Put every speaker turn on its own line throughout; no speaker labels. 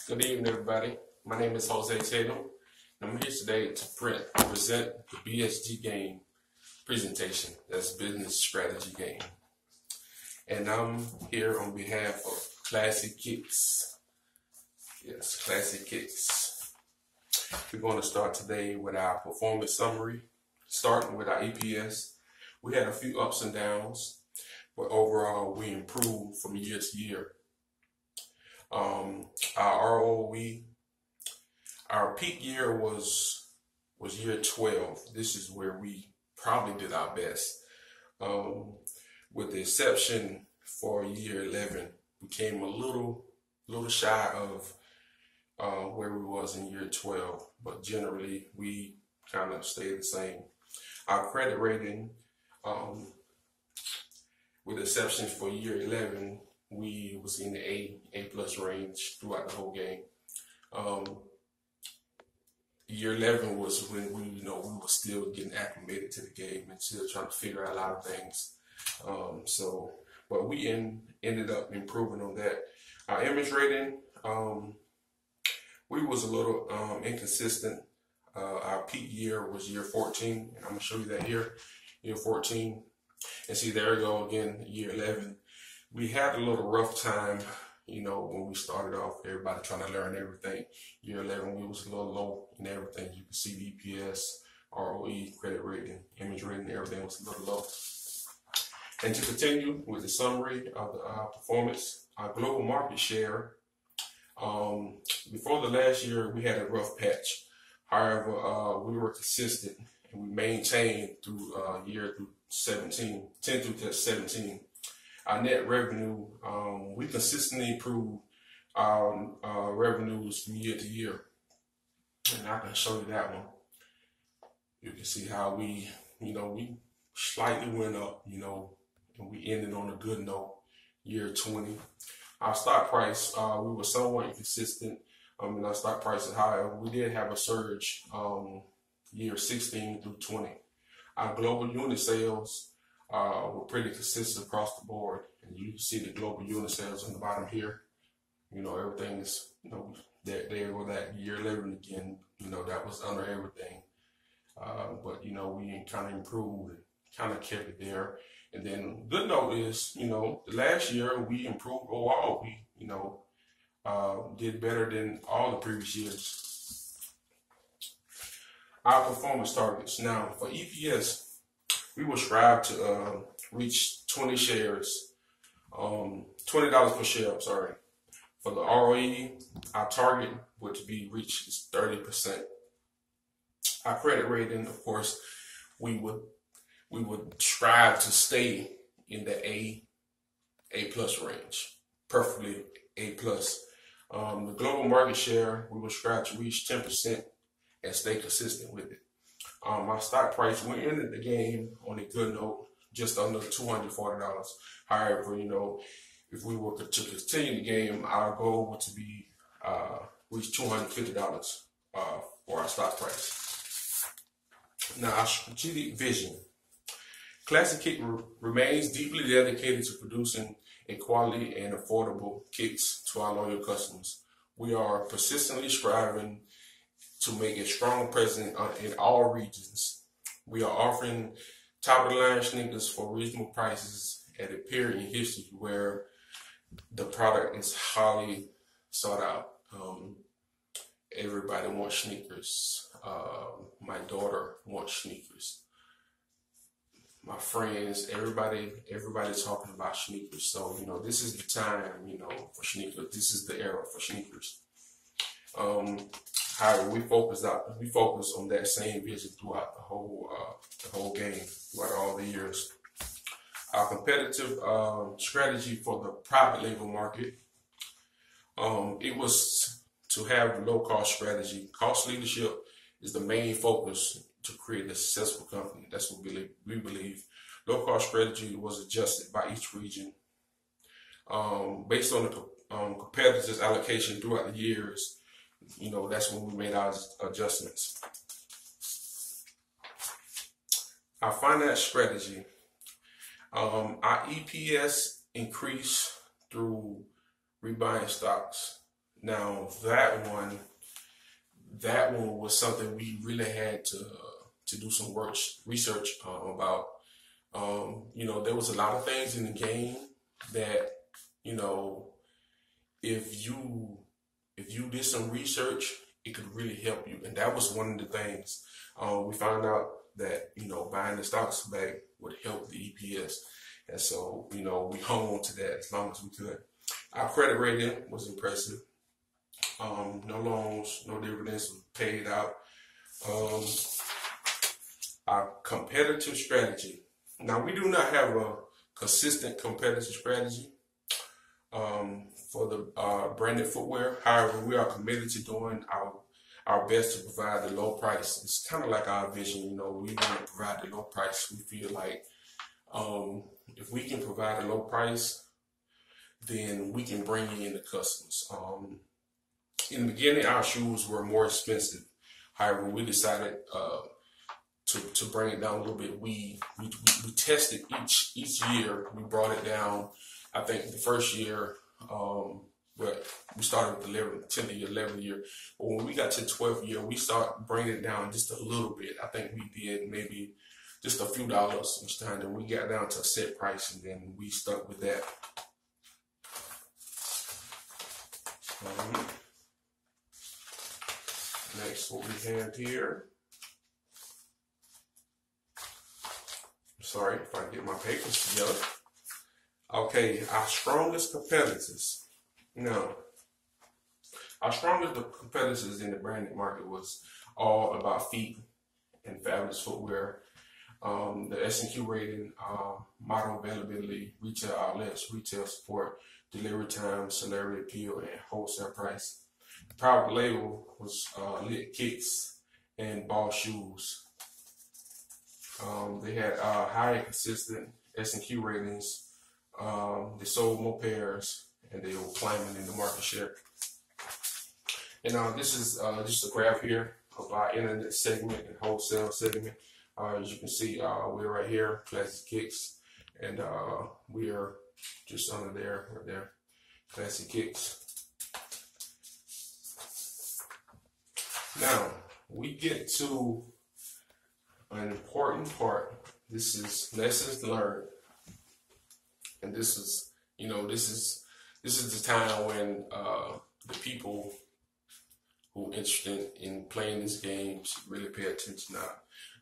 Good evening, everybody. My name is Jose Tatum. I'm here today to present the BSG game presentation. That's business strategy game. And I'm here on behalf of Classic Kicks. Yes, Classic Kicks. We're going to start today with our performance summary, starting with our EPS. We had a few ups and downs, but overall we improved from year to year. Our ROE, our peak year was year 12. This is where we probably did our best. With the exception for year 11, we came a little shy of where we was in year 12, but generally we kind of stayed the same. Our credit rating, with the exception for year 11, we was in the A+ range throughout the whole game. Year 11 was when we were still getting acclimated to the game and still trying to figure out a lot of things. But we ended up improving on that. Our image rating, we was a little inconsistent. Our peak year was year 14, and I'm gonna show you that here, year 14. And see, there we go again, year 11. We had a little rough time, when we started off, everybody trying to learn everything. Year 11, we was a little low in everything. You can see the EPS, ROE, credit rating, image rating, everything was a little low. And to continue with the summary of the performance, our global market share, before the last year, we had a rough patch. However, we were consistent and we maintained through year through 10 through 17. Our net revenue, we consistently improved our revenues from year to year. And I can show you that one. You can see how we slightly went up, and we ended on a good note, year 20. Our stock price, we were somewhat inconsistent in our stock prices. However, we did have a surge year 16 through 20. Our global unit sales were pretty consistent across the board, and you can see the global unit sales on the bottom here. Everything is, there go that year 11 again. That was under everything, but we kind of improved and kind of kept it there. And then good note is, the last year we improved overall. We did better than all the previous years. Our performance targets now for EPS. We will strive to reach 20 shares, $20 per share, I'm sorry. For the ROE, our target would be reached is 30%. Our credit rating, of course, we would strive to stay in the A+ range, preferably A+. The global market share, we will strive to reach 10% and stay consistent with it. Our stock price, we ended the game on a good note, just under $240. However, if we were to continue the game, our goal would to be reach $250 for our stock price. Now, our strategic vision. Classic Kick remains deeply dedicated to producing a quality and affordable kicks to our loyal customers. We are persistently striving to make a strong presence in all regions. We are offering top-of-the-line sneakers for reasonable prices at a period in history where the product is highly sought out. Everybody wants sneakers. My daughter wants sneakers. My friends, everybody's talking about sneakers. So, this is the time, for sneakers. This is the era for sneakers. However, we focus on that same vision throughout the whole game, throughout all the years. Our competitive strategy for the private label market, it was to have a low-cost strategy. Cost leadership is the main focus to create a successful company. That's what we believe. Low-cost strategy was adjusted by each region based on the competitors' allocation throughout the years. That's when we made our adjustments. Our finance strategy. Our EPS increased through rebuying stocks. Now that one was something we really had to do some research about. There was a lot of things in the game that, you know, if you did some research, it could really help you. And that was one of the things we found out that, buying the stocks back would help the EPS. And so, we hung on to that as long as we could. Our credit rating was impressive. No loans, no dividends paid out. Our competitive strategy. Now, we do not have a consistent competitive strategy for the branded footwear. However, we are committed to doing our best to provide the low price. It's kind of like our vision. We want to provide the low price. We feel like if we can provide a low price, then we can bring in the customers. In the beginning, our shoes were more expensive. However, we decided to bring it down a little bit. We tested each year. We brought it down. I think the first year, but we started with the 10th year, 11th year. But when we got to the 12th year, we started bringing it down just a little bit. I think we did maybe just a few dollars each time. Then we got down to a set price, and then we stuck with that. Next, what we have here. Sorry if I get my papers together. Okay, our strongest competitors. Now, our strongest competitors in the branded market was all about feet and fabulous footwear. The S&Q rating, model availability, retail outlets, retail support, delivery time, celebrity appeal, and wholesale price. The private label was Lit Kicks and Ball Shoes. They had high and consistent S&Q ratings. They sold more pairs, and they were climbing in the market share. And this is just a graph here of our internet segment and wholesale segment. As you can see, we're right here, Classic Kicks, and we are just under there, right there, Classic Kicks. Now, we get to an important part. This is lessons learned. And this is the time when the people who are interested in playing this game should really pay attention now.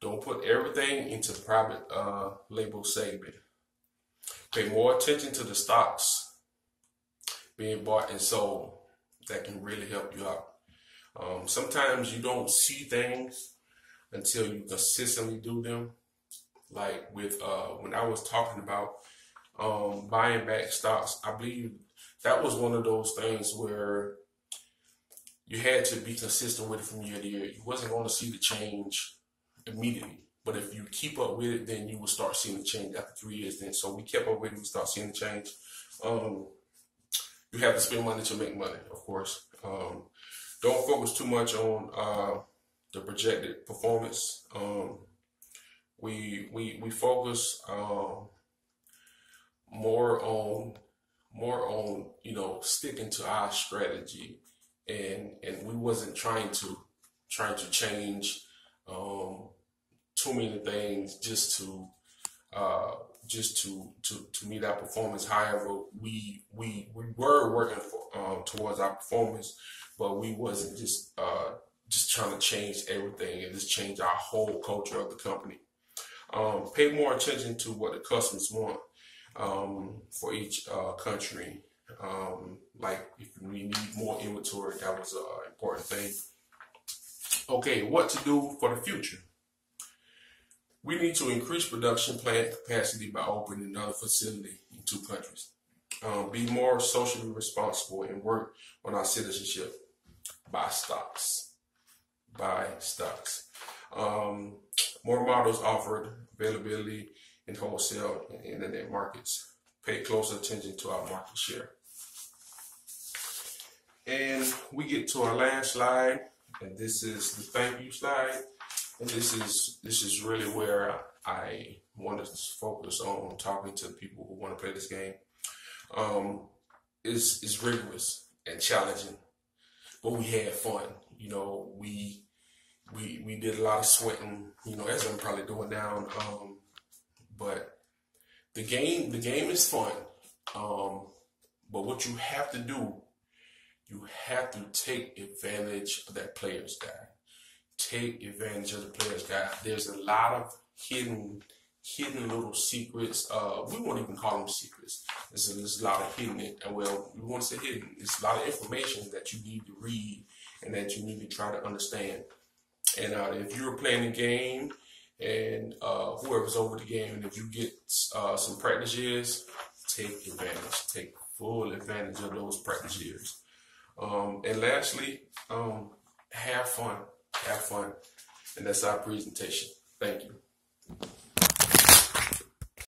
Don't put everything into the private label segment. Pay more attention to the stocks being bought and sold. That can really help you out. Sometimes you don't see things until you consistently do them. Like with when I was talking about buying back stocks, I believe that was one of those things where you had to be consistent with it from year to year. You wasn't going to see the change immediately, but if you keep up with it, then you will start seeing the change after 3 years. Then, so we kept up with it, we start seeing the change. You have to spend money to make money, of course. Don't focus too much on the projected performance. We focus more on sticking to our strategy, and we wasn't trying to change too many things just to meet our performance. However, we were working towards our performance, but we wasn't just trying to change everything and just change our whole culture of the company. Pay more attention to what the customers want for each country. Like if we need more inventory, that was an important thing. Okay, what to do for the future? We need to increase production plant capacity by opening another facility in 2 countries. Be more socially responsible and work on our citizenship. Buy stocks. More models offered, availability in wholesale and internet markets. Pay close attention to our market share. And we get to our last slide, and this is the thank you slide. And this is really where I want to focus on talking to people who want to play this game. It's rigorous and challenging. but we had fun. You know, we did a lot of sweating, you know, as I'm probably doing now. But the game is fun. But what you have to do, you have to take advantage of that player's guide. Take advantage of the player's guide. There's a lot of hidden little secrets. We won't even call them secrets. There's a lot of hidden, well, we won't say hidden. It's a lot of information that you need to read and that you need to try to understand. And if you're playing a game and whoever's over the game, and if you get some practice years, take advantage. Take full advantage of those practice years. And lastly, have fun. Have fun. And that's our presentation.